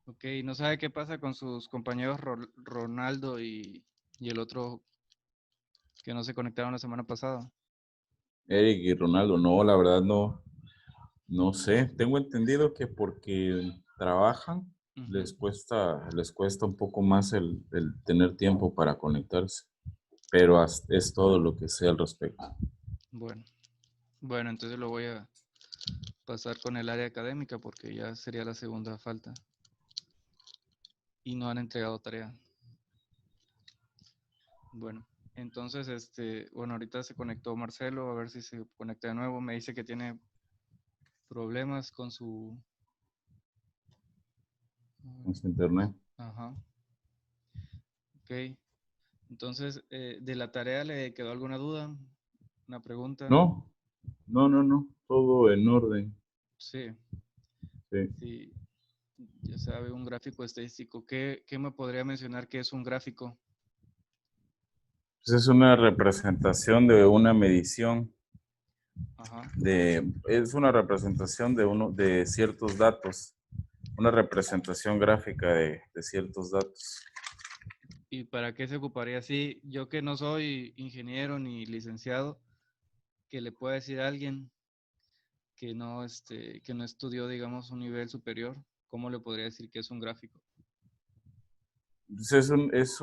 Ok, ¿no sabe qué pasa con sus compañeros Ronaldo y el otro que no se conectaron la semana pasada? Eric y Ronaldo, no, la verdad no, no sé. Tengo entendido que porque trabajan Ujú. les cuesta un poco más el tener tiempo para conectarse, pero es todo lo que sé al respecto. Bueno, bueno, entonces lo voy a pasar con el área académica porque ya sería la segunda falta y no han entregado tarea. Bueno, entonces, bueno, ahorita se conectó Marcelo, a ver si se conecta de nuevo. Me dice que tiene problemas con su... En su internet. Ajá, ok. Entonces, ¿de la tarea le quedó alguna duda? ¿Una pregunta? No, no, todo en orden. Sí, Sí. sí, ya sabe, un gráfico estadístico. ¿Qué me podría mencionar que es un gráfico? Pues es una representación de una medición Ajá. es una representación de ciertos datos, una representación gráfica de ciertos datos. ¿Y para qué se ocuparía? Sí, yo que no soy ingeniero ni licenciado, que le pueda decir a alguien que no estudió, digamos, un nivel superior, ¿cómo le podría decir que es un gráfico? Entonces es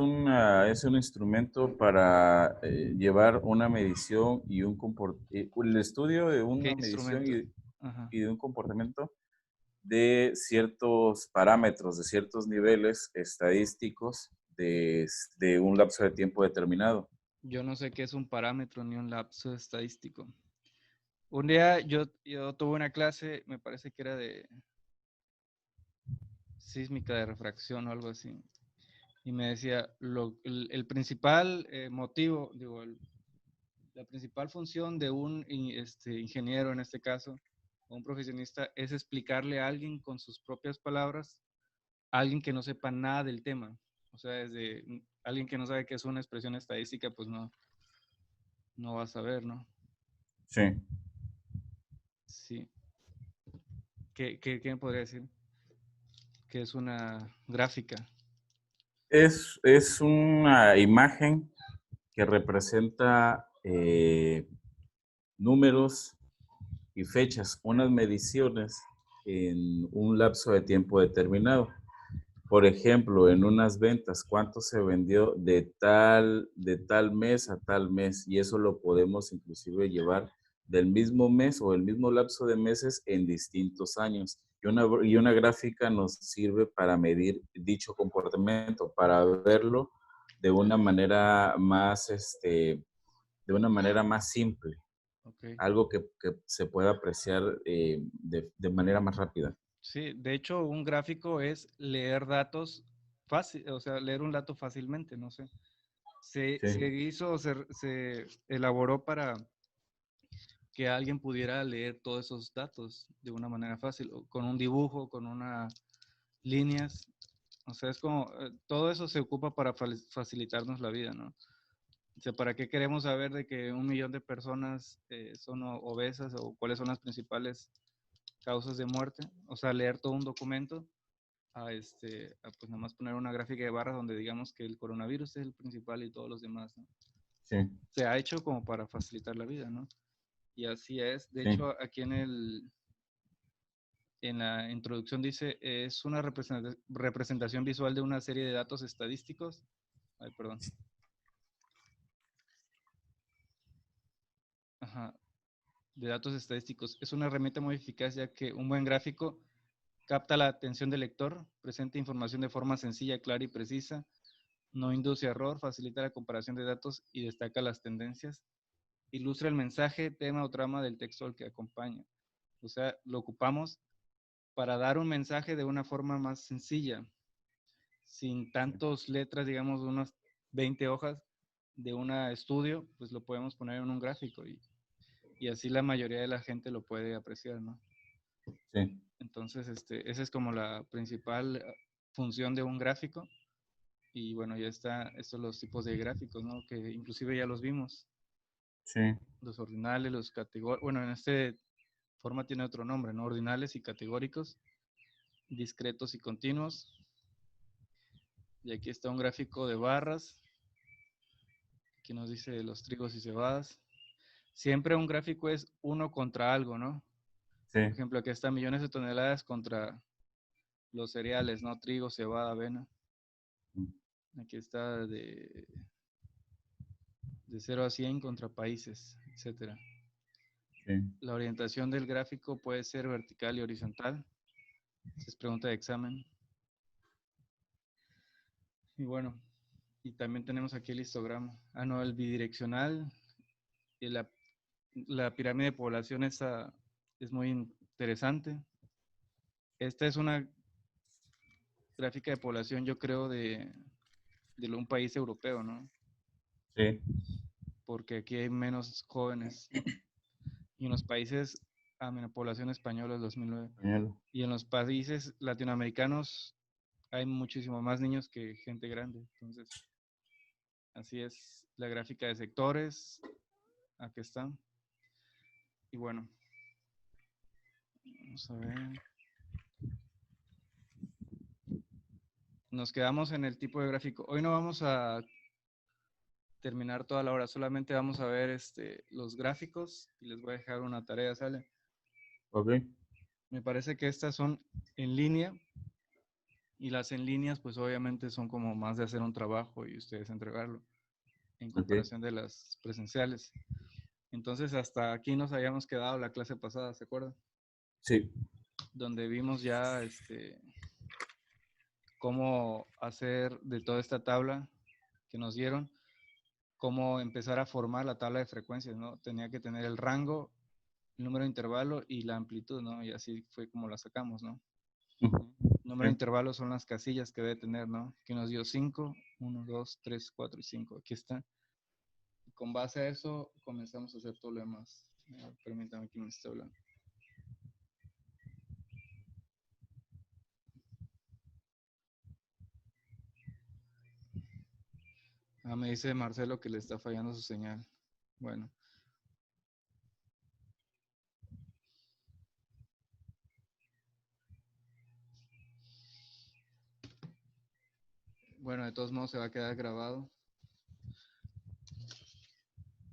un instrumento para llevar una medición y el estudio de ¿Qué una medición instrumento? Ajá. y de un comportamiento de ciertos parámetros, de ciertos niveles estadísticos de un lapso de tiempo determinado. Yo no sé qué es un parámetro ni un lapso estadístico. Un día yo tuve una clase, me parece que era de sísmica de refracción o algo así, y me decía, el principal motivo, digo, la principal función de un ingeniero en este caso, o un profesionista, es explicarle a alguien con sus propias palabras, a alguien que no sepa nada del tema. O sea, desde alguien que no sabe qué es una expresión estadística, pues no va a saber, ¿no? Sí. Sí. ¿Qué me podría decir? Que es una gráfica. Es una imagen que representa números y fechas, unas mediciones en un lapso de tiempo determinado. Por ejemplo, en unas ventas, cuánto se vendió de tal mes a tal mes, y eso lo podemos inclusive llevar del mismo mes o el mismo lapso de meses en distintos años. Y una gráfica nos sirve para medir dicho comportamiento, para verlo de una manera más, de una manera más simple, Ok. algo que se pueda apreciar de manera más rápida. Sí, de hecho, un gráfico es leer datos fácil, o sea, leer un dato fácilmente, no sé. Se Sí, hizo, se elaboró para que alguien pudiera leer todos esos datos de una manera fácil, o con un dibujo, con unas líneas. O sea, es como, todo eso se ocupa para facilitarnos la vida, ¿no? O sea, ¿para qué queremos saber de que 1 millón de personas son obesas o cuáles son las principales causas de muerte? O sea, leer todo un documento a pues nada más poner una gráfica de barras donde digamos que el coronavirus es el principal y todos los demás, ¿no? sí, Se ha hecho como para facilitar la vida, ¿no? Y así es. De sí. hecho, aquí en la introducción dice, es una representación visual de una serie de datos estadísticos. Ay, perdón. Ajá, de datos estadísticos. Es una herramienta muy eficaz ya que un buen gráfico capta la atención del lector, presenta información de forma sencilla, clara y precisa, no induce error, facilita la comparación de datos y destaca las tendencias, ilustra el mensaje, tema o trama del texto al que acompaña. O sea, lo ocupamos para dar un mensaje de una forma más sencilla, sin tantas letras, digamos, unas 20 hojas de un estudio, pues lo podemos poner en un gráfico y así la mayoría de la gente lo puede apreciar, ¿no? Sí, Entonces, esa es como la principal función de un gráfico. Y bueno, ya está, estos los tipos de gráficos, ¿no? Que inclusive ya los vimos. sí, Los ordinales, los categóricos. Bueno, en este forma tiene otro nombre, ¿no? Ordinales y categóricos. discretos y continuos. Y aquí está un gráfico de barras, que nos dice los trigos y cebadas. Siempre un gráfico es uno contra algo, ¿no? Sí. Por ejemplo, aquí está millones de toneladas contra los cereales, ¿no? Trigo, cebada, avena. Aquí está de 0 a 100 contra países, etcétera. Sí. La orientación del gráfico puede ser vertical y horizontal. Esa es pregunta de examen. Y bueno, y también tenemos aquí el histograma. Ah, no, el bidireccional. Y la pirámide de población es muy interesante. Esta es una gráfica de población, yo creo, de un país europeo, ¿no? Sí. Porque aquí hay menos jóvenes. Y en los países, la población española es 2009. Español. Y en los países latinoamericanos hay muchísimo más niños que gente grande. Entonces, así es la gráfica de sectores. Aquí está. Y bueno, vamos a ver. Nos quedamos en el tipo de gráfico. Hoy no vamos a terminar toda la hora, solamente vamos a ver los gráficos y les voy a dejar una tarea, ¿sale? Ok. Me parece que estas son en línea y las en líneas pues obviamente son como más de hacer un trabajo y ustedes entregarlo en comparación de las presenciales. Entonces hasta aquí nos habíamos quedado la clase pasada, ¿se acuerdan? Sí. Donde vimos ya cómo hacer de toda esta tabla que nos dieron, cómo empezar a formar la tabla de frecuencias, ¿no? Tenía que tener el rango, el número de intervalo y la amplitud, ¿no? Y así fue como la sacamos, ¿no? El número de intervalos son las casillas que debe tener, ¿no? Que nos dio 5, 1, 2, 3, 4 y 5. Aquí está. Y con base a eso comenzamos a hacer todo lo demás. Permítame que me esté hablando. Me dice Marcelo que le está fallando su señal. Bueno. Bueno, de todos modos se va a quedar grabado.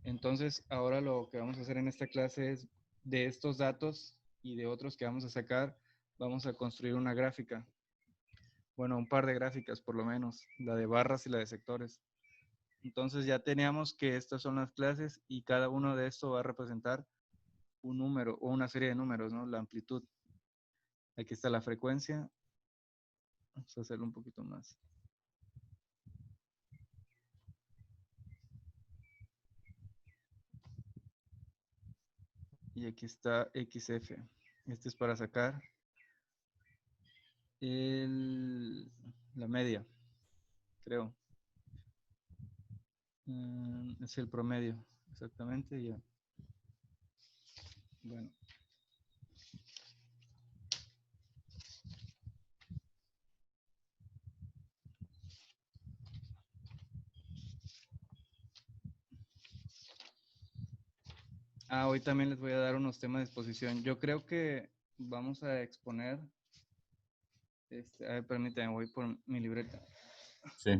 Entonces, ahora lo que vamos a hacer en esta clase es, de estos datos y de otros que vamos a sacar, vamos a construir una gráfica. Bueno, un par de gráficas por lo menos, la de barras y la de sectores. Entonces ya teníamos que estas son las clases y cada uno de estos va a representar un número o una serie de números, ¿no? La amplitud. Aquí está la frecuencia. Vamos a hacerlo un poquito más. Y aquí está XF. Este es para sacar la media, creo. Es el promedio, exactamente. Ya. Bueno. Hoy también les voy a dar unos temas de exposición. Yo creo que vamos a exponer. A ver, permítanme, voy por mi libreta. Sí.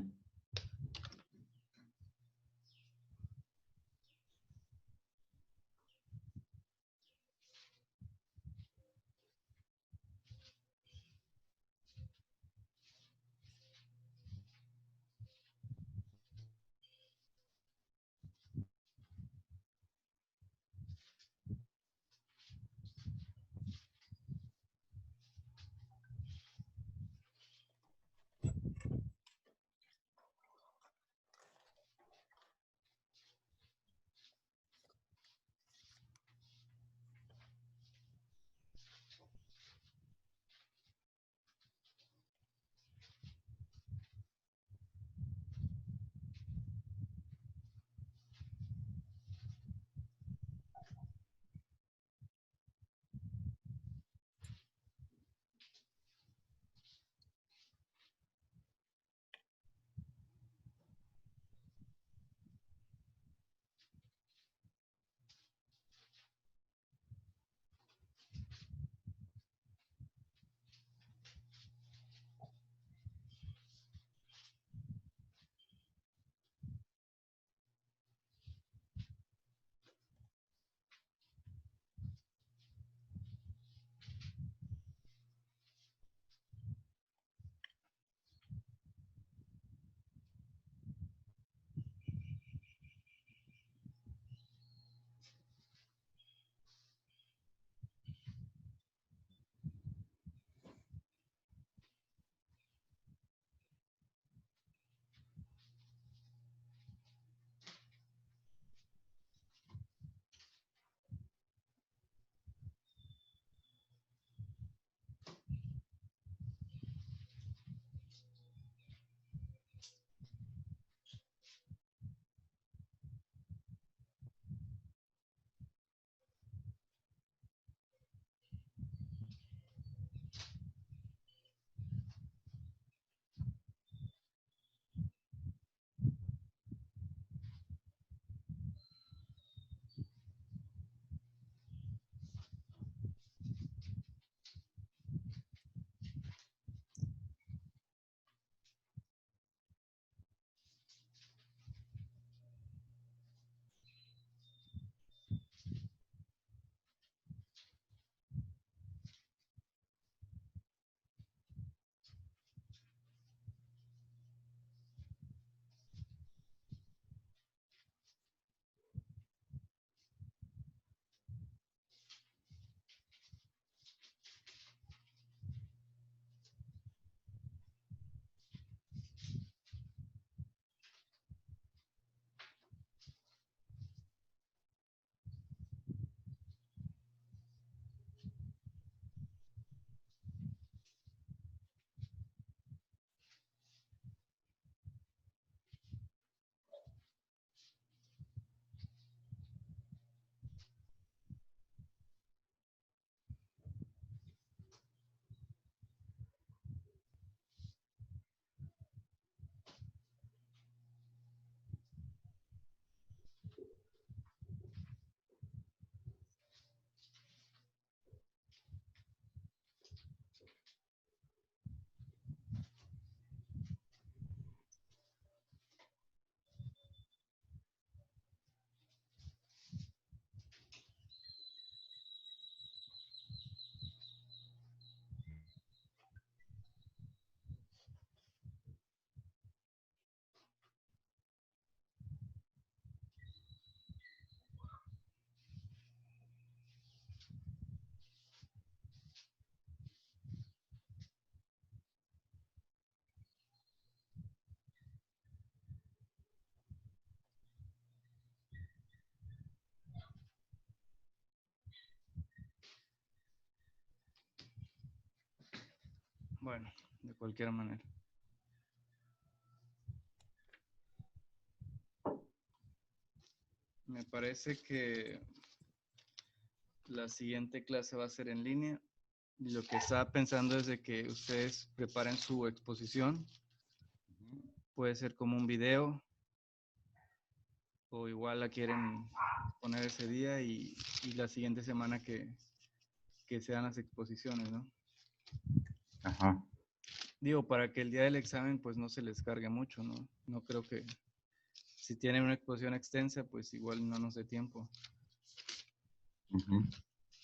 Bueno, de cualquier manera. Me parece que la siguiente clase va a ser en línea. Y lo que estaba pensando es de que ustedes preparen su exposición. Puede ser como un video o igual la quieren poner ese día y la siguiente semana que sean las exposiciones, ¿no? Ajá. Digo, para que el día del examen pues no se les cargue mucho, ¿no? No creo que si tienen una exposición extensa pues igual no nos dé tiempo. Ujú.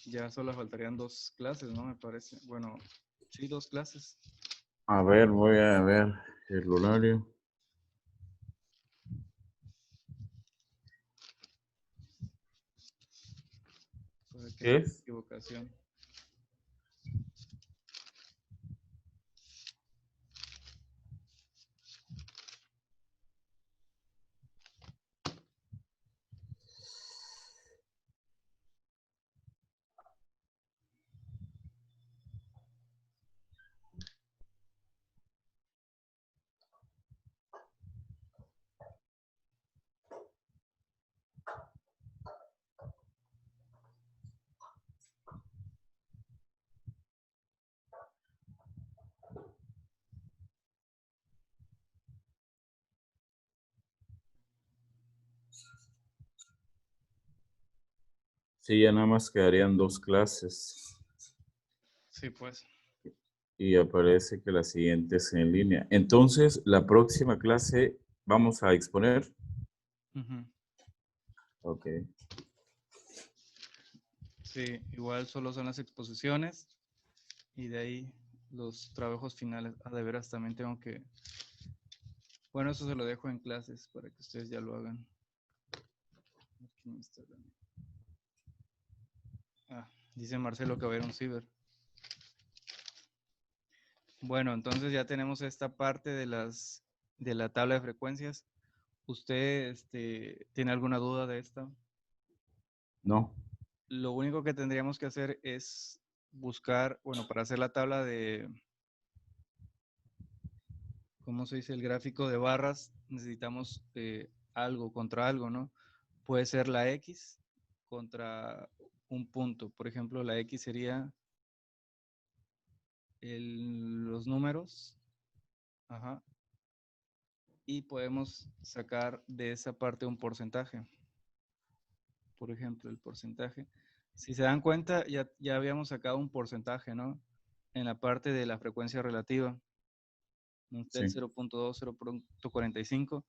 Ya solo faltarían 2 clases, ¿no? Me parece. Bueno, sí, 2 clases. A ver, voy a ver el horario. Para que no ¿Qué haya es? equivocación. Sí, ya nada más quedarían 2 clases. Sí, pues. Y aparece que la siguiente es en línea. Entonces, la próxima clase vamos a exponer. Ujú. Ok. Sí, igual solo son las exposiciones y de ahí los trabajos finales. Ah, de veras también tengo que... Bueno, eso se lo dejo en clases para que ustedes ya lo hagan. Aquí en Instagram. Ah, dice Marcelo que va a haber un ciber. Bueno, entonces ya tenemos esta parte de la tabla de frecuencias. ¿Usted tiene alguna duda de esta? No. Lo único que tendríamos que hacer es buscar, bueno, para hacer la tabla de, ¿cómo se dice? El gráfico de barras, necesitamos algo contra algo, ¿no? Puede ser la X contra un punto. Por ejemplo, la X sería los números. Ajá. Y podemos sacar de esa parte un porcentaje. Por ejemplo, el porcentaje. Si se dan cuenta, ya habíamos sacado un porcentaje, ¿no? En la parte de la frecuencia relativa. Está el Sí. 0.2, 0.45,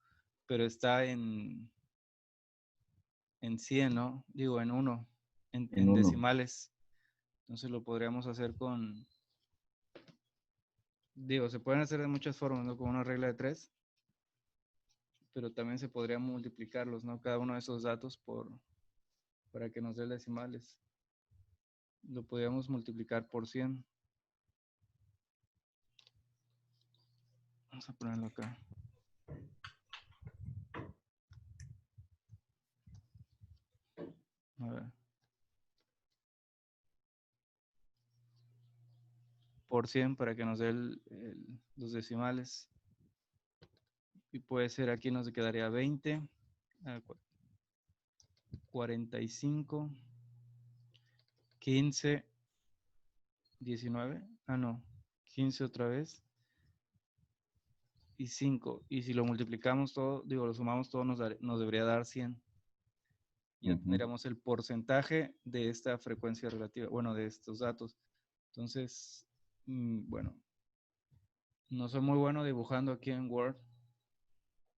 pero está en 100, ¿no? Digo, en 1, En en uno. decimales. Entonces lo podríamos hacer digo, se pueden hacer de muchas formas, ¿no? Con una regla de 3, pero también se podría multiplicarlos, ¿no? Cada uno de esos datos para que nos dé decimales. Lo podríamos multiplicar por 100. Vamos a ponerlo acá. A ver. Por 100 para que nos dé los decimales. Y puede ser, aquí nos quedaría 20, 45, 15, 19. Ah, no. 15 otra vez. Y 5. Y si lo multiplicamos todo, digo, lo sumamos todo, nos debería dar 100. Ya Ujú. tendríamos el porcentaje de esta frecuencia relativa, bueno, de estos datos. Entonces, bueno, no soy muy bueno dibujando aquí en Word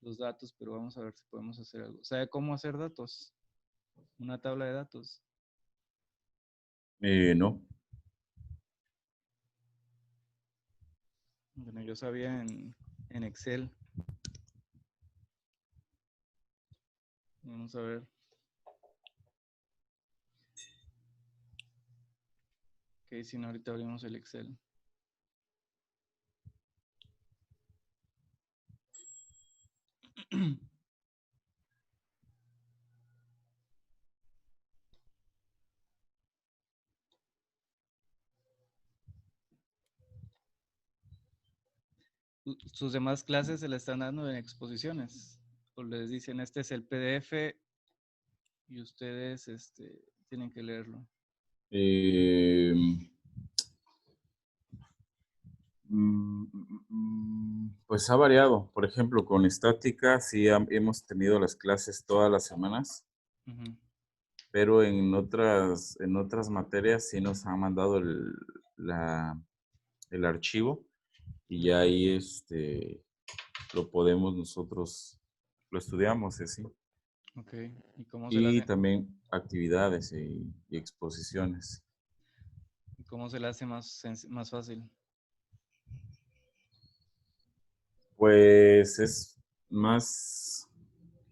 los datos, pero vamos a ver si podemos hacer algo. ¿Sabe cómo hacer datos? Una tabla de datos. No. Bueno, yo sabía en Excel. Vamos a ver. Ok, si no, ahorita abrimos el Excel. sus demás clases se le están dando en exposiciones. O les dicen, este es el PDF y ustedes tienen que leerlo. Eh, pues ha variado. Por ejemplo, con estática sí hemos tenido las clases todas las semanas, Ujú. pero en otras materias sí nos han mandado el archivo y ya ahí lo podemos nosotros, lo estudiamos y así. Ok. ¿Y cómo se le Y hace? también actividades y exposiciones. ¿Y cómo se le hace más fácil? Pues es un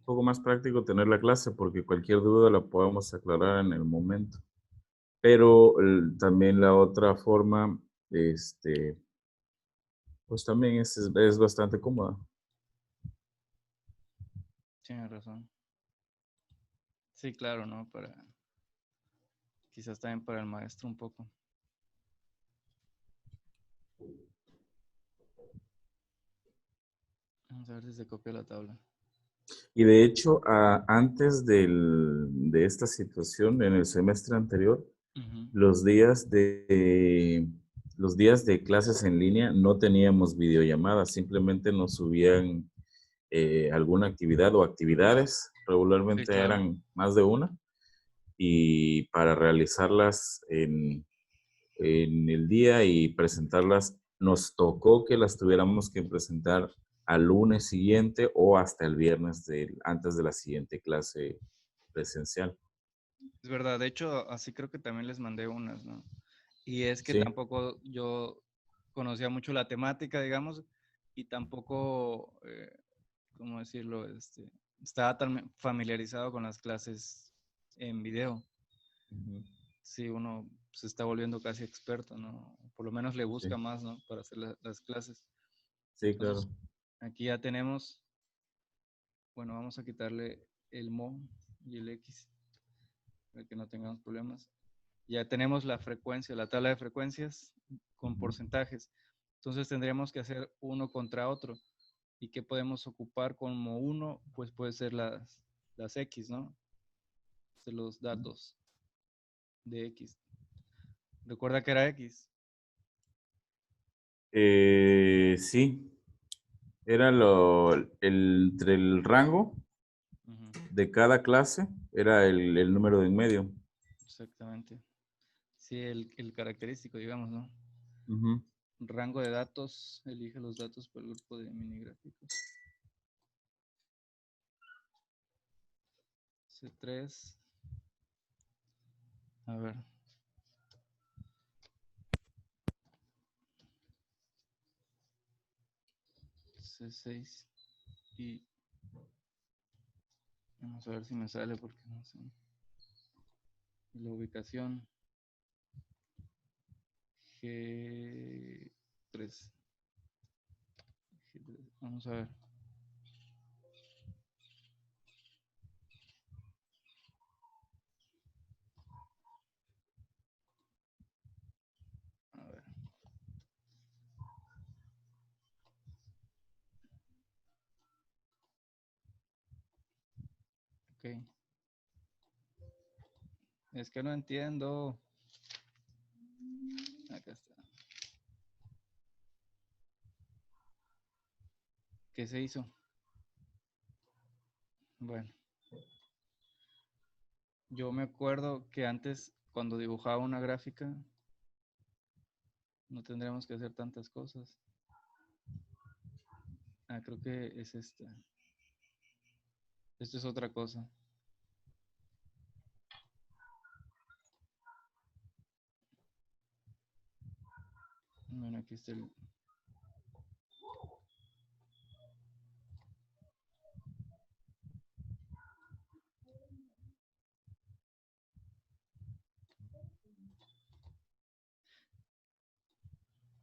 poco más práctico tener la clase porque cualquier duda la podemos aclarar en el momento. Pero también la otra forma, pues también es bastante cómoda. Tienes razón. Sí, claro, ¿no? Quizás también para el maestro un poco. Vamos a ver si se copia la tabla. Y de hecho, antes de esta situación, en el semestre anterior, Ujú. los días los días de clases en línea no teníamos videollamadas, simplemente nos subían alguna actividad o actividades, Sí, regularmente claro. eran más de una, y para realizarlas en el día y presentarlas, nos tocó que las tuviéramos que presentar al lunes siguiente o hasta el viernes antes de la siguiente clase presencial. Es verdad, de hecho, así creo que también les mandé unas, ¿no? Y es que Sí. tampoco yo conocía mucho la temática, digamos, y tampoco, ¿cómo decirlo? Estaba tan familiarizado con las clases en video. Ujú. Sí, uno se está volviendo casi experto, ¿no? Por lo menos le Sí, busca más, ¿no? Para hacer las clases. sí, claro. Entonces, aquí ya tenemos, bueno, vamos a quitarle el mo y el x para que no tengamos problemas. Ya tenemos la frecuencia, la tabla de frecuencias con Ujú. porcentajes. Entonces tendríamos que hacer uno contra otro. ¿Y qué podemos ocupar como uno? Pues puede ser las X, ¿no? De los datos de X. Recuerda que era X. Sí, era entre el rango Ujú, de cada clase, era el número de en medio. exactamente. Sí, el característico, digamos, ¿no? Ujú. Rango de datos, elige los datos por el grupo de mini gráficos. C3, a ver, C6 y vamos a ver si me sale porque no sé. La ubicación G3. Vamos a ver. A ver. Ok. Es que no entiendo. Acá está. ¿Qué se hizo? Bueno, yo me acuerdo que antes, cuando dibujaba una gráfica, no tendríamos que hacer tantas cosas. Ah, creo que es esta. Esto es otra cosa. Bueno, aquí está el...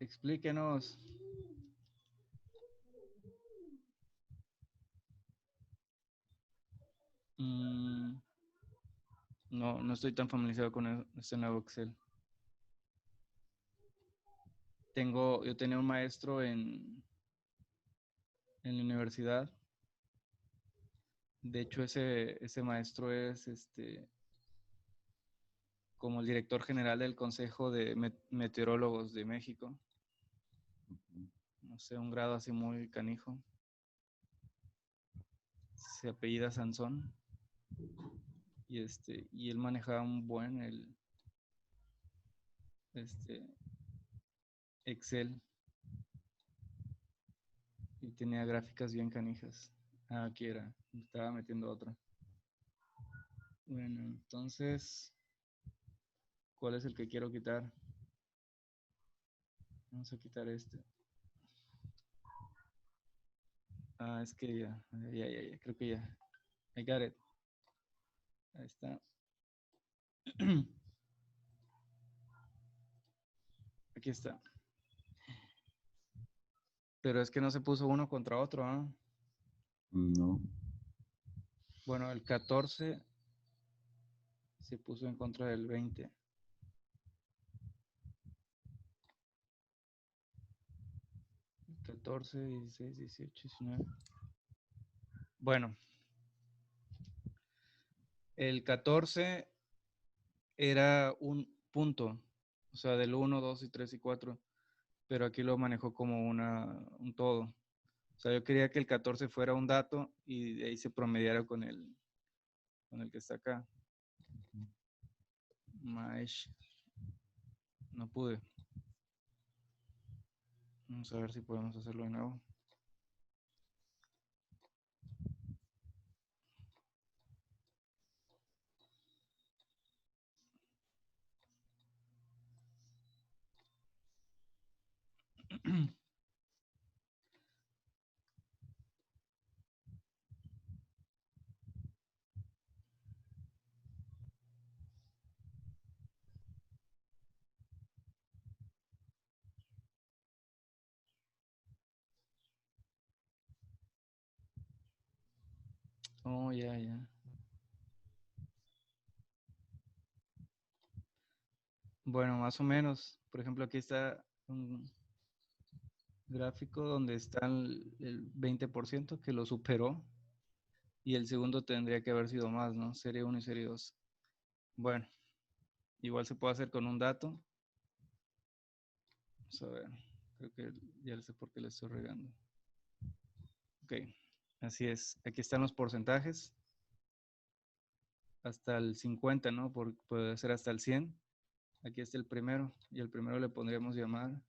Explíquenos. Mm, no, no estoy tan familiarizado con este nuevo Excel. Yo tenía un maestro en la universidad. De hecho, ese maestro es como el director general del Consejo de Meteorólogos de México. No sé, un grado así muy canijo. Se apellida Sansón. Y él manejaba un buen Excel y tenía gráficas bien canijas. Ah, aquí era, me estaba metiendo otra. Bueno, entonces, ¿cuál es el que quiero quitar? Vamos a quitar este. Ah, es que ya, creo que ya. I got it. Ahí está. Aquí está. Pero es que no se puso uno contra otro, ¿ah? No. Bueno, el 14 se puso en contra del 20. El 14, 16, 18, 19. Bueno, el 14 era un punto, o sea, del 1, 2 y 3 y 4, pero aquí lo manejó como un todo. O sea, yo quería que el 14 fuera un dato y de ahí se promediara con el que está acá. Maesh. No pude. Vamos a ver si podemos hacerlo de nuevo. Oh, ya, ya. Bueno, más o menos. Por ejemplo, aquí está un gráfico donde está el 20% que lo superó y el segundo tendría que haber sido más, ¿no? Serie 1 y serie 2. Bueno, igual se puede hacer con un dato. Vamos a ver. Creo que ya sé por qué le estoy regando. Ok, así es. Aquí están los porcentajes. Hasta el 50, ¿no? Puede ser hasta el 100. Aquí está el primero. Y el primero le pondríamos llamar.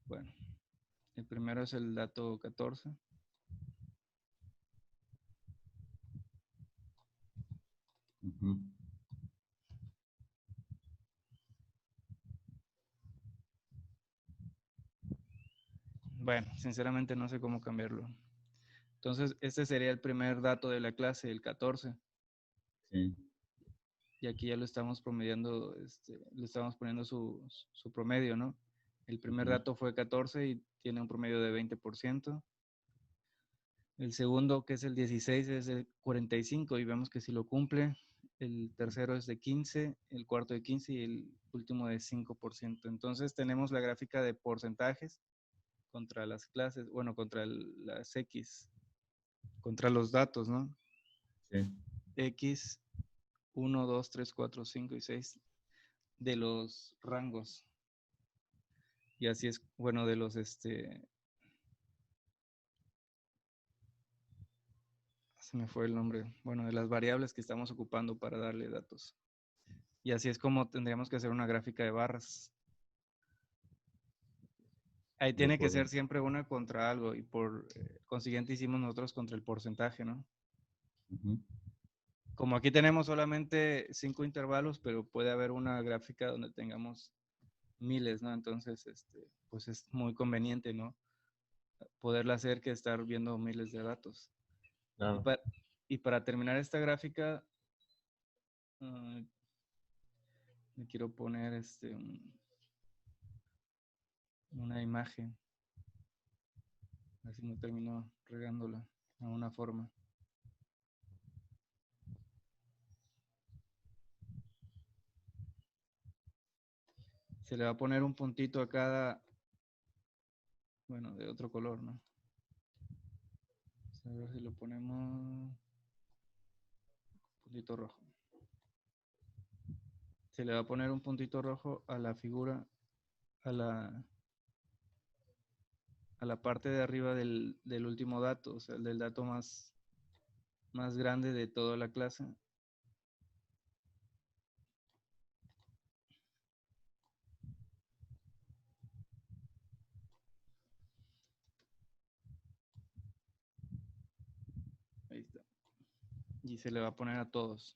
Bueno, el primero es el dato 14. Bueno, sinceramente no sé cómo cambiarlo. Entonces, este sería el primer dato de la clase, el 14. Sí. Y aquí ya lo estamos promediando, le estamos poniendo su promedio, ¿no? El primer dato fue 14 y tiene un promedio de 20%. El segundo, que es el 16, es de 45 y vemos que si lo cumple. El tercero es de 15, el cuarto de 15 y el último de 5%. Entonces tenemos la gráfica de porcentajes contra las clases, bueno, contra las X, contra los datos, ¿no? Sí. X, 1, 2, 3, 4, 5 y 6 de los rangos. Y así es, bueno, de los, se me fue el nombre, bueno, de las variables que estamos ocupando para darle datos. Y así es como tendríamos que hacer una gráfica de barras. Ahí tiene que ser siempre una contra algo y por consiguiente hicimos nosotros contra el porcentaje, ¿no? Como aquí tenemos solamente 5 intervalos, pero puede haber una gráfica donde tengamos miles, ¿no? Entonces, pues es muy conveniente, ¿no? Poderla hacer que estar viendo miles de datos. Claro. Y para terminar esta gráfica, le quiero poner una imagen. Así no termino regándola a una forma. Se le va a poner un puntito a cada bueno, de otro color, ¿no? A ver si lo ponemos puntito rojo. Se le va a poner un puntito rojo a la figura, a la parte de arriba del último dato, o sea, del dato más grande de toda la clase. Ahí está. Y se le va a poner a todos.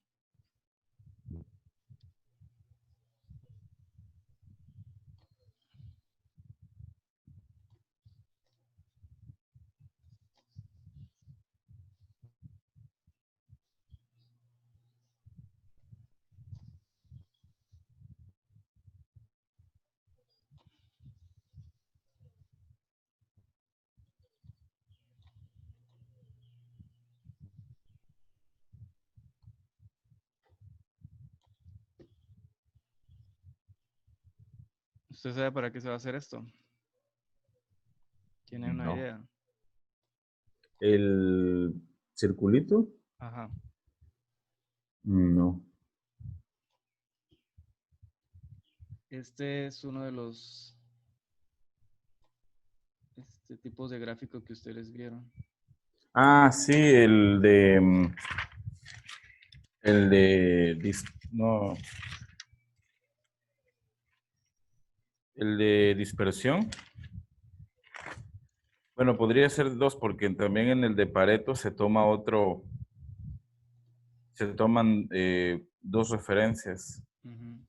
¿Usted sabe para qué se va a hacer esto? ¿Tiene una No. idea? ¿El circulito? Ajá. No. Este es uno de los tipos de gráfico que ustedes vieron. Ah, sí, no, el de dispersión. Bueno, podría ser dos, porque también en el de Pareto se toman dos referencias. Ujú.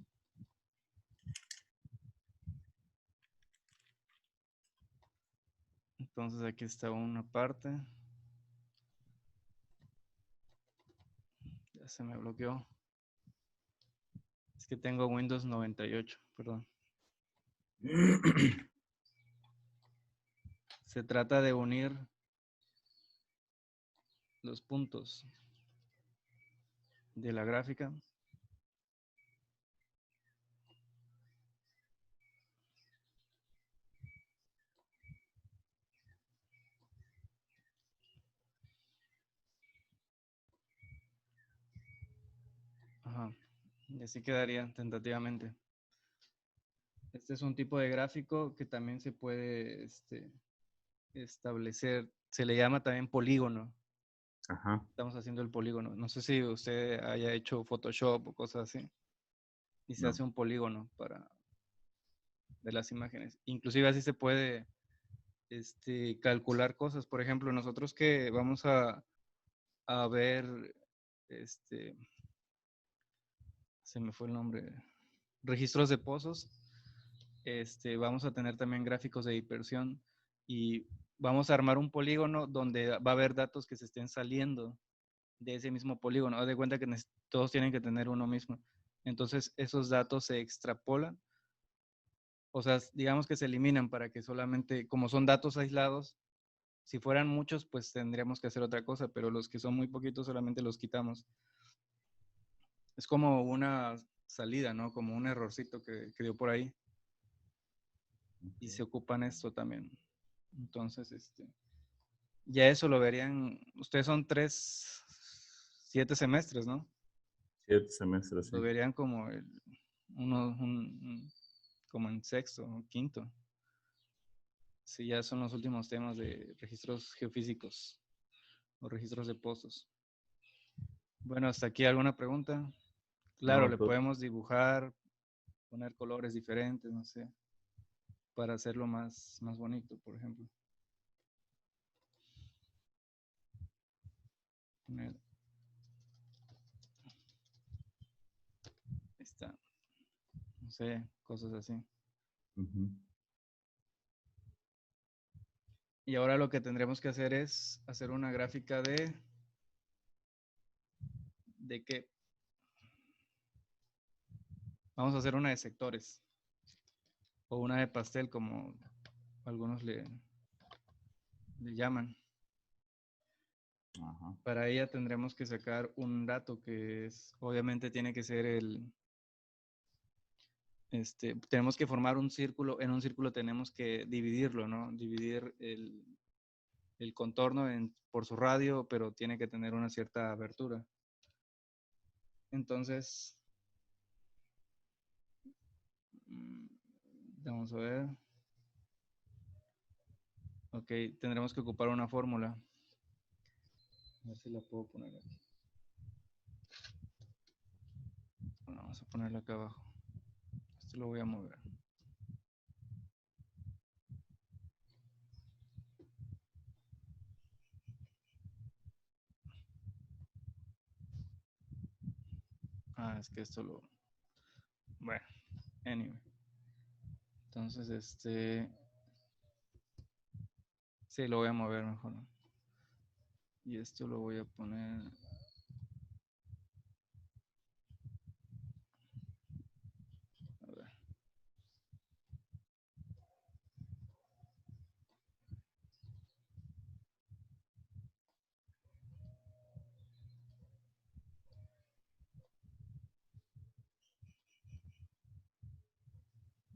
Entonces aquí está una parte. Ya se me bloqueó. Es que tengo Windows 98, perdón. Se trata de unir los puntos de la gráfica. Ajá. Y así quedaría tentativamente. Este es un tipo de gráfico que también se puede establecer. Se le llama también polígono. Ajá. Estamos haciendo el polígono. No sé si usted haya hecho Photoshop o cosas así. Y se No. hace un polígono de las imágenes. Inclusive así se puede calcular cosas. Por ejemplo, nosotros que vamos a ver, se me fue el nombre, registros de pozos, vamos a tener también gráficos de dispersión y vamos a armar un polígono donde va a haber datos que se estén saliendo de ese mismo polígono. Haz de cuenta que todos tienen que tener uno mismo. Entonces, esos datos se extrapolan, o sea, digamos que se eliminan para que solamente, como son datos aislados, si fueran muchos, pues tendríamos que hacer otra cosa, pero los que son muy poquitos solamente los quitamos. Es como una salida, ¿no? Como un errorcito que dio por ahí. Y se ocupan esto también. Entonces, ya eso lo verían, ustedes son 7 semestres, ¿no? 7 semestres, Lo sí. verían como como en sexto o quinto. Sí, ya son los últimos temas de registros geofísicos o registros de pozos. Bueno, hasta aquí alguna pregunta. Claro, No, le podemos dibujar, poner colores diferentes, no sé, para hacerlo más bonito, por ejemplo. Ahí está, no sé, cosas así. ujú. Y ahora lo que tendremos que hacer es hacer una gráfica ¿de qué? Vamos a hacer una de sectores o una de pastel, como algunos le llaman. Ajá. Para ella tendremos que sacar un dato que es, obviamente tiene que ser tenemos que formar un círculo. En un círculo tenemos que dividirlo, ¿no? Dividir el contorno por su radio, pero tiene que tener una cierta abertura. Entonces, vamos a ver. Ok, tendremos que ocupar una fórmula. A ver si la puedo poner aquí. Bueno, vamos a ponerla acá abajo. Esto lo voy a mover. Ah, es que esto lo... Bueno, anyway. Entonces, sí, lo voy a mover mejor. Y esto lo voy a poner... A ver.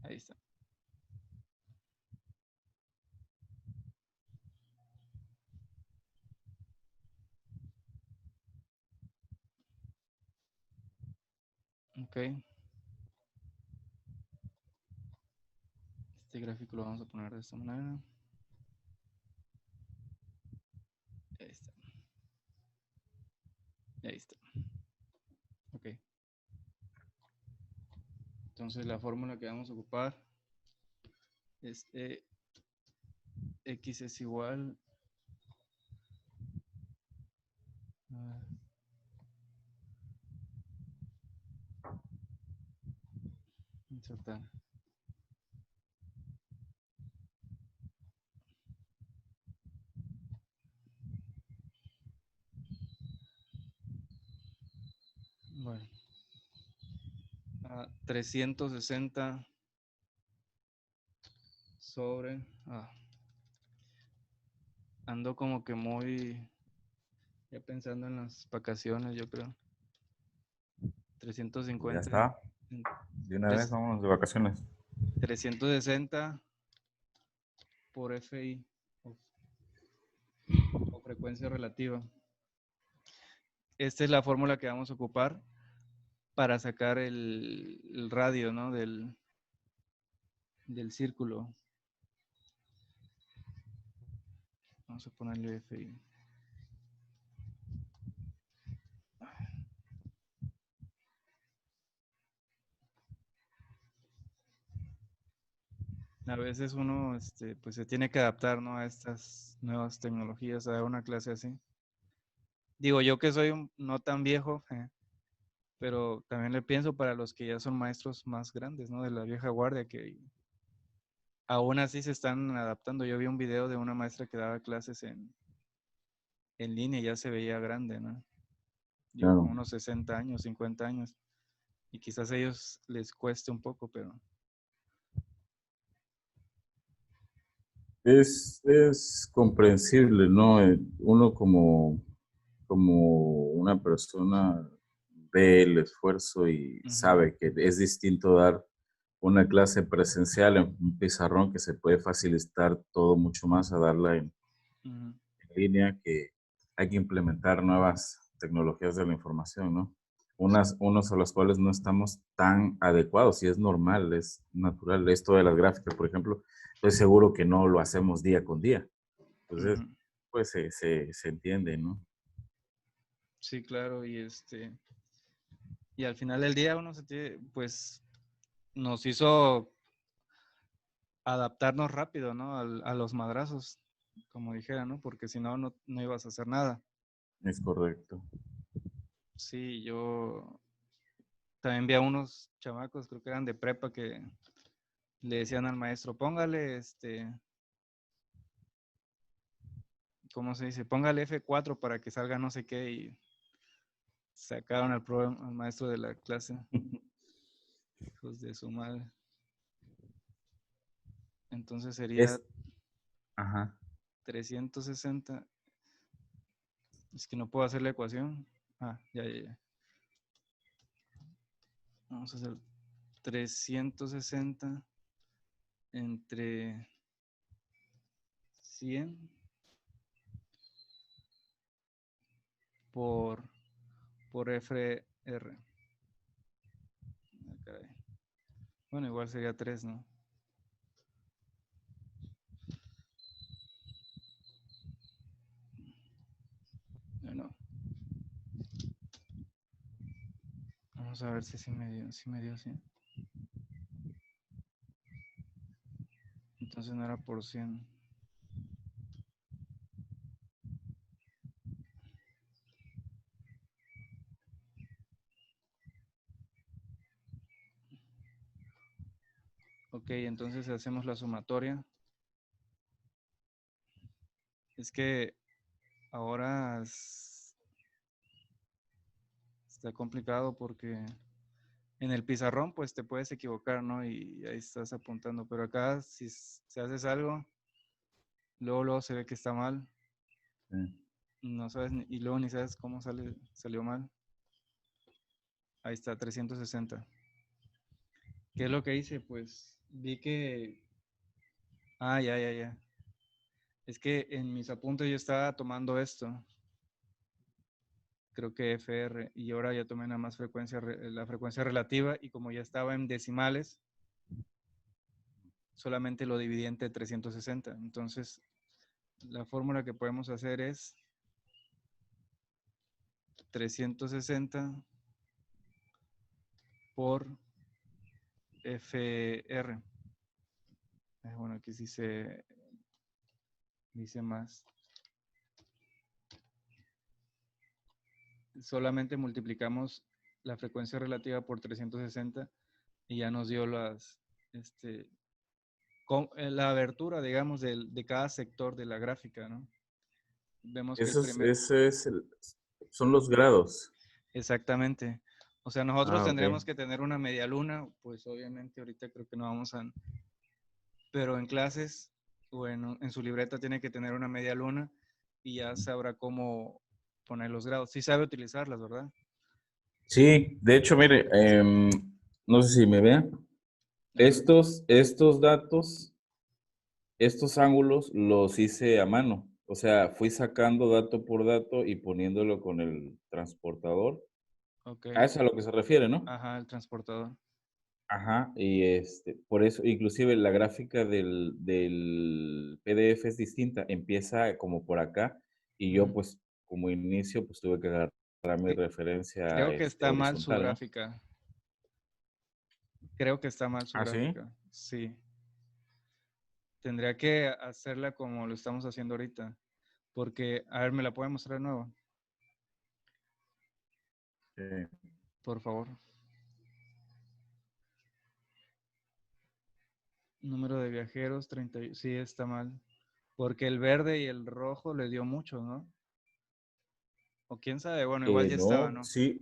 Ahí está. Ok. Este gráfico lo vamos a poner de esta manera. Ahí está. Ahí está. Ok. Entonces la fórmula que vamos a ocupar es X es igual a insertar. Bueno, a 360 sobre... ando como que muy... Ya pensando en las vacaciones, yo creo. Ya 350. está. De una vez, vámonos de vacaciones. 360 por FI o frecuencia relativa. Esta es la fórmula que vamos a ocupar para sacar el radio, ¿no? del círculo. Vamos a ponerle FI. A veces uno pues se tiene que adaptar, ¿no? A estas nuevas tecnologías, a dar una clase así. Digo, yo que soy no tan viejo, pero también le pienso para los que ya son maestros más grandes, ¿no? De la vieja guardia, que aún así se están adaptando. Yo vi un video de una maestra que daba clases en línea y ya se veía grande, ¿no? Digo, Claro. con unos 60 años, 50 años. Y quizás a ellos les cueste un poco, pero... Es comprensible, ¿no? Uno como una persona ve el esfuerzo y sabe que es distinto dar una clase presencial en un pizarrón que se puede facilitar todo mucho más a darla en línea, que hay que implementar nuevas tecnologías de la información, ¿no? Unos a los cuales no estamos tan adecuados y es normal, es natural. Esto de las gráficas, por ejemplo, estoy seguro que no lo hacemos día con día. Entonces, pues se entiende, ¿no? Sí, claro, y al final del día uno pues nos hizo adaptarnos rápido, ¿no? A los madrazos, como dijera, ¿no? Porque si no, no ibas a hacer nada. Es correcto. Sí, yo también vi a unos chamacos, creo que eran de prepa, que le decían al maestro, póngale, ¿cómo se dice? Póngale F4 para que salga no sé qué, y sacaron al maestro de la clase. Hijos de su madre. Entonces sería Ajá. 360. Es que no puedo hacer la ecuación. Ya. Vamos a hacer 360 entre 100 por FR. Ah, caray. Bueno, igual sería 3, ¿no? No. Vamos a ver si sí me dio, sí. Entonces no era por 100. Ok, entonces hacemos la sumatoria. Es que ahora está complicado porque en el pizarrón pues te puedes equivocar, ¿no? Y ahí estás apuntando. Pero acá si haces algo, luego se ve que está mal. No sabes, y luego ni sabes cómo salió mal. Ahí está, 360. ¿Qué es lo que hice? Pues vi que... Ah, ya. Es que en mis apuntes yo estaba tomando esto. Creo que FR. Y ahora ya tomé nada más la frecuencia relativa. Y como ya estaba en decimales, solamente lo dividí entre 360. Entonces, la fórmula que podemos hacer es 360 por FR. Bueno, aquí sí se dice más. Solamente multiplicamos la frecuencia relativa por 360 y ya nos dio la abertura, digamos, de cada sector de la gráfica, ¿no? Vemos que el primer... Son los grados. Exactamente. O sea, nosotros Ok. tendríamos que tener una media luna, pues obviamente ahorita creo que no vamos a... Pero en clases o en su libreta tiene que tener una media luna y ya sabrá cómo poner los grados. Sí sabe utilizarlas, ¿verdad? Sí, de hecho, mire, no sé si me vean. A ver. Estos datos, estos ángulos los hice a mano. O sea, fui sacando dato por dato y poniéndolo con el transportador. Ok. A eso es a lo que se refiere, ¿no? Ajá, el transportador. Ajá, y por eso, inclusive la gráfica del PDF es distinta, empieza como por acá, y yo pues como inicio pues tuve que agarrar mi referencia Creo que está mal su horizontal, ¿no? gráfica. Creo que está mal su Ah, sí. gráfica. Sí. Tendría que hacerla como lo estamos haciendo ahorita. Porque, a ver, ¿me la puede mostrar de nuevo? Por favor. Número de viajeros, 30. Sí, está mal. Porque el verde y el rojo le dio mucho, ¿no? O quién sabe, bueno, igual ya estaba, No, ¿no? sí,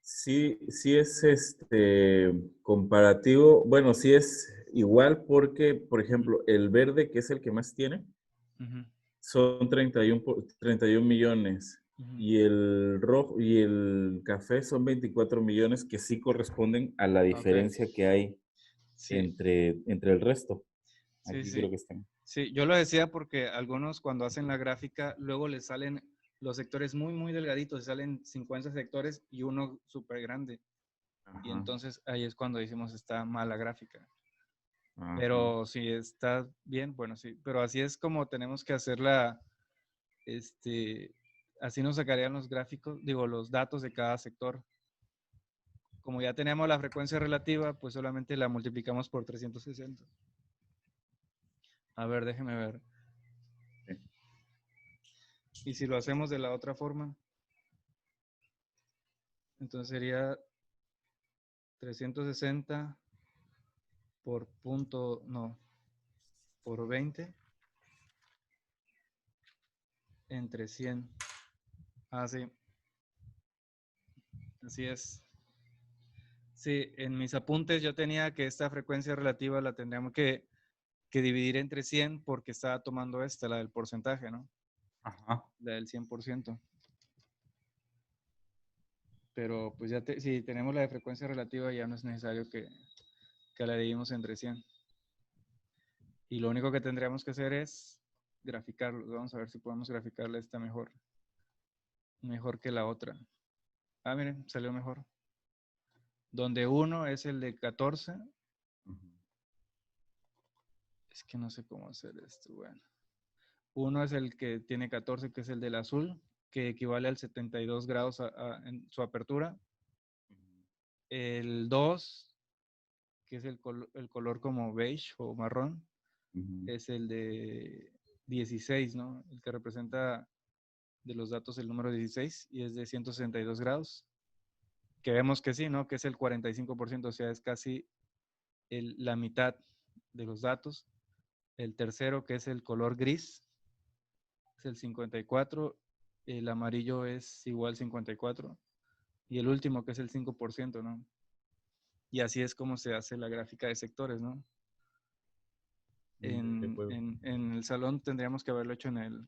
sí es comparativo, bueno, sí es igual porque, por ejemplo, el verde, que es el que más tiene, Ujú, son 31 millones. ujú. Y el rojo y el café son 24 millones que sí corresponden a la Ok. diferencia que hay Sí, entre el resto. sí, Aquí creo sí. que están. Sí, yo lo decía porque algunos cuando hacen la gráfica, luego les salen los sectores muy, muy delgaditos, salen 50 sectores y uno súper grande. Y Ajá, entonces ahí es cuando decimos está mala gráfica. ajá. Pero si está bien, bueno, sí. Pero así es como tenemos que hacerla, así nos sacarían los gráficos, digo, los datos de cada sector. Como ya tenemos la frecuencia relativa, pues solamente la multiplicamos por 360. A ver, déjeme ver. Sí. Y si lo hacemos de la otra forma, entonces sería 360 por punto, no, por 20 entre 100. Ah, sí, así es. Sí, en mis apuntes yo tenía que esta frecuencia relativa la tendríamos que dividir entre 100 porque estaba tomando esta, la del porcentaje, ¿no? Ajá. La del 100%. Pero pues ya si tenemos la de frecuencia relativa, ya no es necesario que la dividimos entre 100. Y lo único que tendríamos que hacer es graficarlo. Vamos a ver si podemos graficarla esta mejor que la otra. Ah, miren, salió mejor. Donde 1 es el de 14. Es que no sé cómo hacer esto. Bueno. 1 es el que tiene 14, que es el del azul, que equivale al 72 grados en su apertura. El 2, que es el color como beige o marrón, es el de 16, ¿no? El que representa de los datos el número 16 y es de 162 grados. Que vemos que sí, ¿no? Que es el 45%, o sea, es casi la mitad de los datos. El tercero, que es el color gris, es el 54. El amarillo es igual 54. Y el último, que es el 5%, ¿no? Y así es como se hace la gráfica de sectores, ¿no? En el salón tendríamos que haberlo hecho en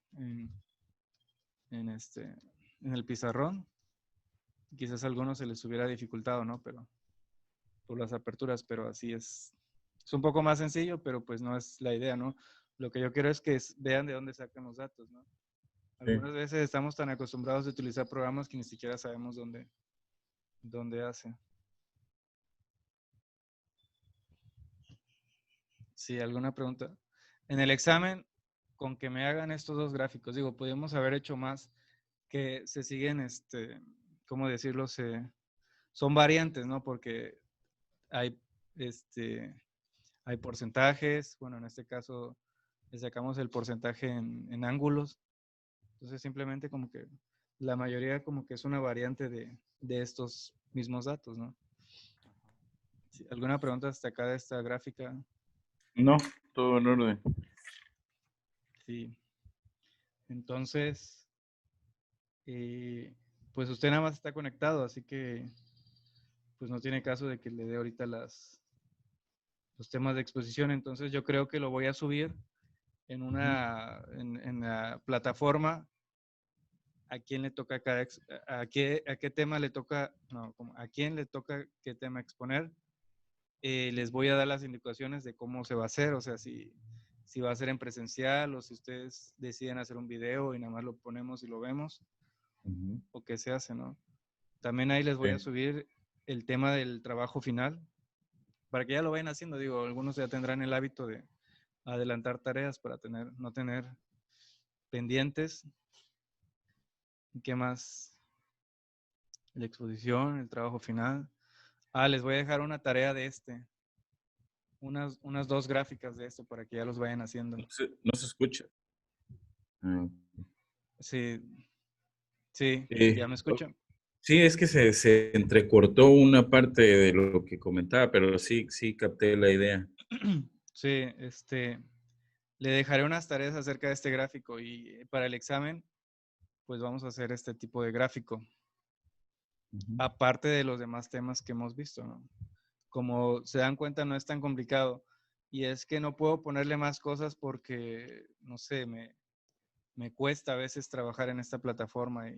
el pizarrón. Quizás a algunos se les hubiera dificultado, ¿no? Pero por las aperturas, pero así es. Es un poco más sencillo, pero pues no es la idea, ¿no? Lo que yo quiero es que vean de dónde sacan los datos, ¿no? Algunas veces estamos tan acostumbrados a utilizar programas que ni siquiera sabemos dónde hace. Sí, ¿alguna pregunta? En el examen, con que me hagan estos dos gráficos, digo, podríamos haber hecho más que se siguen, ¿cómo decirlo? Son variantes, ¿no? Porque hay, hay porcentajes, bueno, en este caso le sacamos el porcentaje en ángulos, entonces simplemente como que la mayoría como que es una variante de estos mismos datos, ¿no? Sí, ¿alguna pregunta hasta acá de esta gráfica? No, todo en orden. Sí. Entonces, pues usted nada más está conectado, así que pues no tiene caso de que le dé ahorita los temas de exposición. Entonces yo creo que lo voy a subir en la plataforma. ¿A quién le toca a qué tema le toca, no, a quién le toca qué tema exponer? Les voy a dar las indicaciones de cómo se va a hacer, o sea, si va a ser en presencial o si ustedes deciden hacer un video y nada más lo ponemos y lo vemos, o qué se hace, ¿no? También ahí les voy a subir el tema del trabajo final, para que ya lo vayan haciendo. Digo, algunos ya tendrán el hábito de adelantar tareas para no tener pendientes. ¿Y qué más? La exposición, el trabajo final. Les voy a dejar una tarea de unas 2 gráficas de esto para que ya los vayan haciendo. No se escucha. Sí, sí, ¿ya me escuchan? Sí, es que se entrecortó una parte de lo que comentaba, pero sí capté la idea. Sí, le dejaré unas tareas acerca de este gráfico y para el examen, pues vamos a hacer este tipo de gráfico. Aparte de los demás temas que hemos visto, ¿no? Como se dan cuenta, no es tan complicado. Y es que no puedo ponerle más cosas porque, no sé, me cuesta a veces trabajar en esta plataforma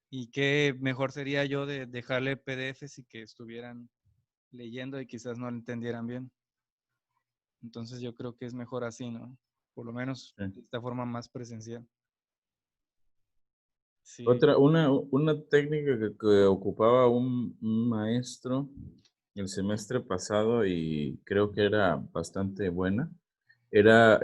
y qué mejor sería yo de dejarle PDFs y que estuvieran leyendo y quizás no lo entendieran bien. Entonces yo creo que es mejor así, ¿no? Por lo menos de esta forma más presencial. Sí. Una técnica que ocupaba un maestro el semestre pasado y creo que era bastante buena, era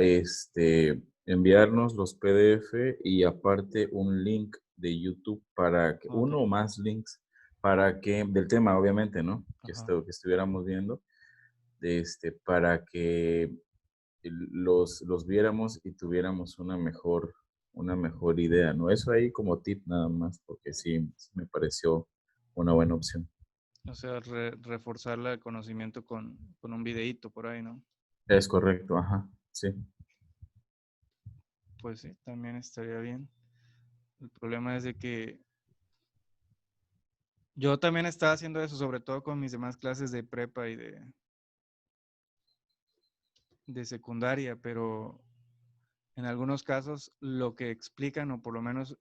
enviarnos los PDF y aparte un link de YouTube para que, uno o más links para que, del tema obviamente, ¿no? Que estuviéramos viendo, para que los viéramos y tuviéramos una mejor idea, ¿no? Eso ahí como tip nada más, porque sí me pareció una buena opción. O sea, reforzar el conocimiento con un videíto por ahí, ¿no? Es correcto, ajá, sí. Pues sí, también estaría bien. El problema es de que yo también estaba haciendo eso, sobre todo con mis demás clases de prepa y de secundaria, pero en algunos casos lo que explican, o por lo menos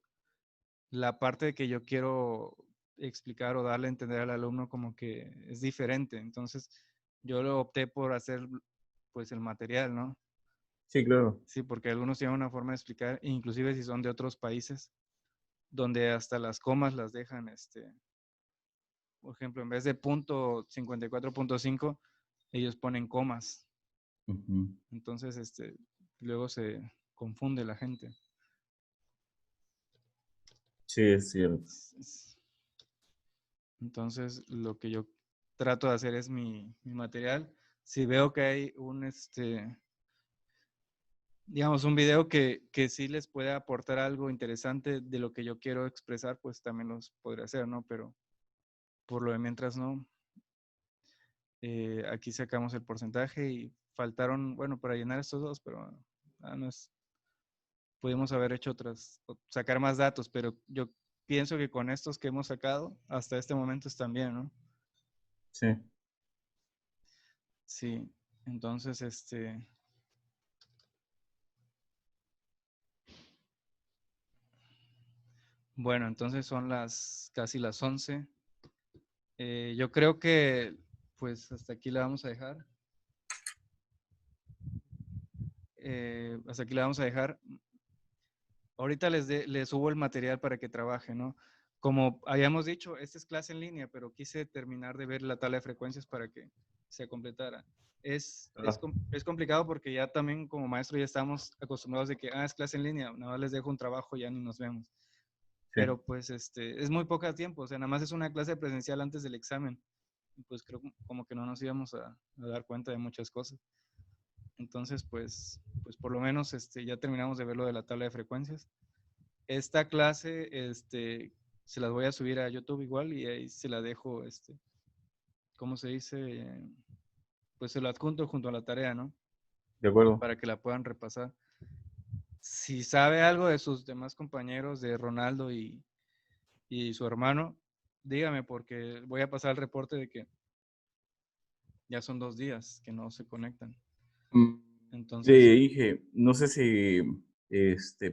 la parte que yo quiero explicar o darle a entender al alumno como que es diferente. Entonces, yo lo opté por hacer, pues, el material, ¿no? Sí, claro. Sí, porque algunos tienen una forma de explicar, inclusive si son de otros países, donde hasta las comas las dejan, por ejemplo, en vez de punto 54.5, ellos ponen comas. Ujú. Entonces, luego se confunde la gente. Sí, es cierto. Entonces, lo que yo trato de hacer es mi material. Si veo que hay digamos, un video que sí les puede aportar algo interesante de lo que yo quiero expresar, pues también los podré hacer, ¿no? Pero por lo de mientras no. Aquí sacamos el porcentaje y faltaron, bueno, para llenar estos dos, pero no es, pudimos haber hecho sacar más datos, pero yo pienso que con estos que hemos sacado hasta este momento están bien, ¿no? Sí. Sí, entonces, bueno, entonces son casi las 11. Yo creo que, pues, hasta aquí la vamos a dejar. Hasta aquí la vamos a dejar. Ahorita les subo el material para que trabaje, ¿no? Como habíamos dicho, esta es clase en línea, pero quise terminar de ver la tabla de frecuencias para que se completara. Ah, Es complicado porque ya también como maestro ya estamos acostumbrados de que, es clase en línea, nada más les dejo un trabajo, ya ni nos vemos. sí. Pero pues es muy poco tiempo, o sea, nada más es una clase presencial antes del examen. Y pues creo como que no nos íbamos a dar cuenta de muchas cosas. Entonces, pues por lo menos ya terminamos de ver lo de la tabla de frecuencias. Esta clase se las voy a subir a YouTube igual y ahí se la dejo, ¿cómo se dice? Pues se lo adjunto junto a la tarea, ¿no? De acuerdo. Para que la puedan repasar. Si sabe algo de sus demás compañeros, de Ronaldo y su hermano, dígame porque voy a pasar el reporte de que ya son 2 días que no se conectan. Mm, Le Entonces, dije, no sé si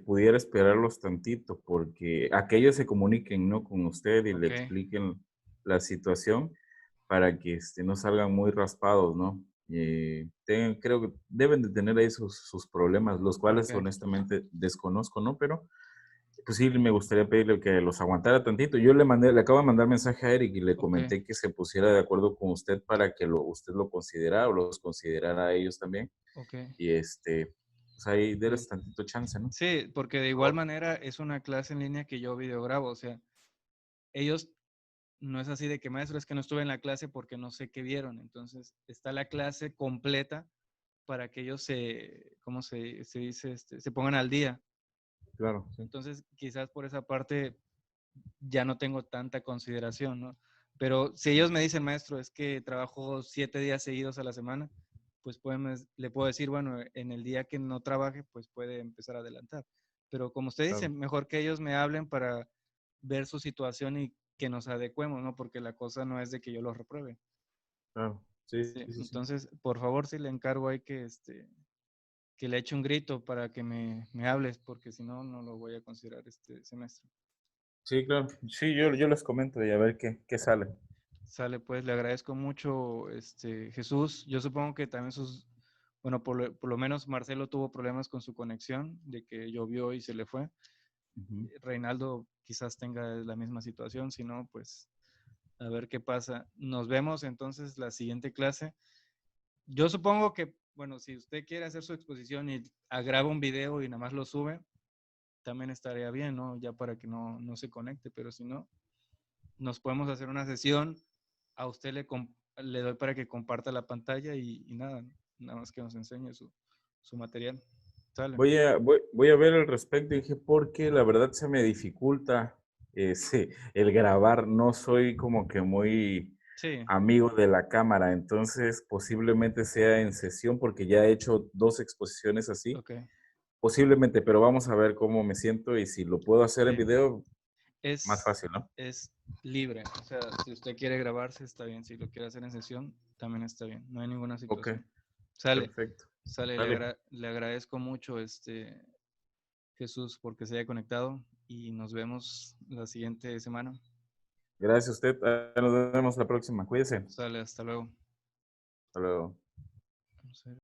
pudiera esperarlos tantito porque aquellos se comuniquen, ¿no? Con usted y le ok, expliquen la situación para que no salgan muy raspados, ¿no? Creo que deben de tener ahí sus problemas, los ok, cuales honestamente desconozco, ¿no? Pero pues sí, me gustaría pedirle que los aguantara tantito. Yo le acabo de mandar mensaje a Eric y le ok, comenté que se pusiera de acuerdo con usted para que usted lo considerara o los considerara a ellos también. ok. Y pues ahí Sí. déles tantito chance, ¿no? Sí, porque de Por igual favor. manera es una clase en línea que yo videograbo, o sea, ellos no es así de que maestro, es que no estuve en la clase porque no sé qué vieron. Entonces, está la clase completa para que ellos ¿cómo se dice? Se pongan al día. Claro, sí. Entonces, quizás por esa parte ya no tengo tanta consideración, ¿no? Pero si ellos me dicen, maestro, es que trabajo 7 días seguidos a la semana, pues le puedo decir, bueno, en el día que no trabaje, pues puede empezar a adelantar. Pero como usted dice, Claro, mejor que ellos me hablen para ver su situación y que nos adecuemos, ¿no? Porque la cosa no es de que yo los repruebe. claro. Sí, Sí, sí, sí. entonces, por favor, si le encargo ahí que le eche un grito para que me hables, porque si no, no lo voy a considerar este semestre. Sí, claro. Sí, yo les comento y a ver qué sale. Sale, pues, le agradezco mucho, Jesús. Yo supongo que también bueno, por lo menos Marcelo tuvo problemas con su conexión, de que llovió y se le fue. Ujú. Reinaldo quizás tenga la misma situación, si no, pues, a ver qué pasa. Nos vemos entonces la siguiente clase. Yo supongo que, bueno, si usted quiere hacer su exposición y graba un video y nada más lo sube, también estaría bien, ¿no? Ya para que no se conecte, pero si no, nos podemos hacer una sesión, a usted le doy para que comparta la pantalla y nada más que nos enseñe su material. ¿Sale? Voy a ver al respecto, dije, porque la verdad se me dificulta sí, el grabar. No soy como que muy Sí, amigo de la cámara, entonces posiblemente sea en sesión porque ya he hecho 2 exposiciones así, ok. posiblemente, pero vamos a ver cómo me siento y si lo puedo hacer en Sí. video, más Es, fácil, ¿no? es libre. O sea, si usted quiere grabarse, está bien. Si lo quiere hacer en sesión, también está bien. No hay ninguna Ok, situación. Sale, perfecto. sale. Dale, Le agradezco mucho, Jesús, porque se haya conectado y nos vemos la siguiente semana. Gracias a usted. Nos vemos la próxima. Cuídese. Sale, hasta luego. Hasta luego. Vamos a ver.